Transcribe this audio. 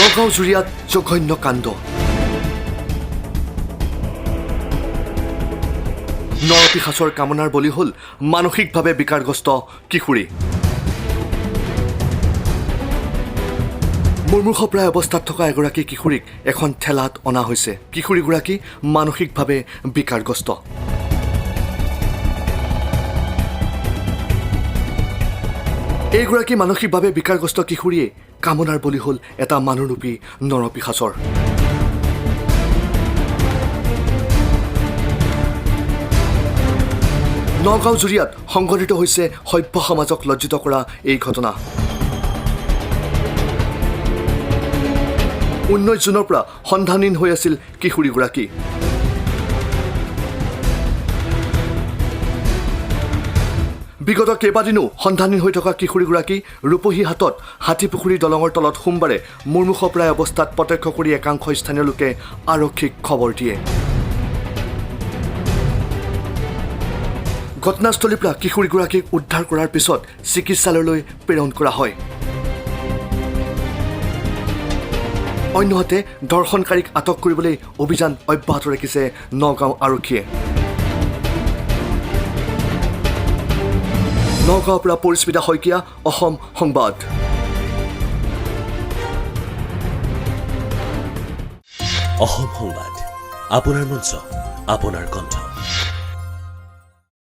নগাঁও জুৰিয়াত জঘন্য কাণ্ড। নৰপিশাচৰ কামনাৰ বলি হ'ল মানসিকভাৱে বিকাৰগ্ৰস্ত কিশোৰী। মুৰ্মূৰ্ষপ্ৰায় অৱস্থাত থকা এগৰাকী কিশোৰীক এখন ঠেলাত অনা হৈছে। কিশোৰীগৰাকী মানসিকভাৱে বিকাৰগ্ৰস্ত। এইগৰাকী মানসিকভাৱে বিকাৰগ্ৰস্ত কিশোৰীয়ে কামনাৰ বলি হ'ল এটা মানুহৰূপী নৰপিশাচৰ। নগাঁও জুৰিয়াত সংঘটিত হৈছে সভ্য সমাজক লজ্জিত কৰা এই ঘটনা। 19 জুনৰ পৰা সন্ধানহীন হৈ আছিল কিশোৰীগৰাকী। বিগত কেইবাদিনো সন্ধানহীন হৈ থকা কিশোৰীগৰাকী ৰূপহী হাতত হাতীপুখুৰী দলঙৰ তলত সোমবাৰে মুৰ্মূৰ্ষপ্ৰায় অৱস্থাত প্ৰত্যক্ষ কৰি একাংশ স্থানীয় লোকে আৰক্ষীক খবৰ দিয়ে। ঘটনাস্থলীৰ পৰা কিশোৰীগৰাকীক উদ্ধাৰ কৰাৰ পিছত চিকিৎসালয়লৈ প্ৰেৰণ কৰা হয়। অন্যহাতে ধৰ্ষণকাৰীক আটক কৰিবলৈ অভিযান অব্যাহত ৰাখিছে নগাঁও আৰক্ষীয়ে। নগাঁৱৰ পৰা পৰিস্মিতা শইকীয়া, অসম সংবাদ। অসম সংবাদ, আপোনাৰ মঞ্চ, আপোনাৰ কণ্ঠ।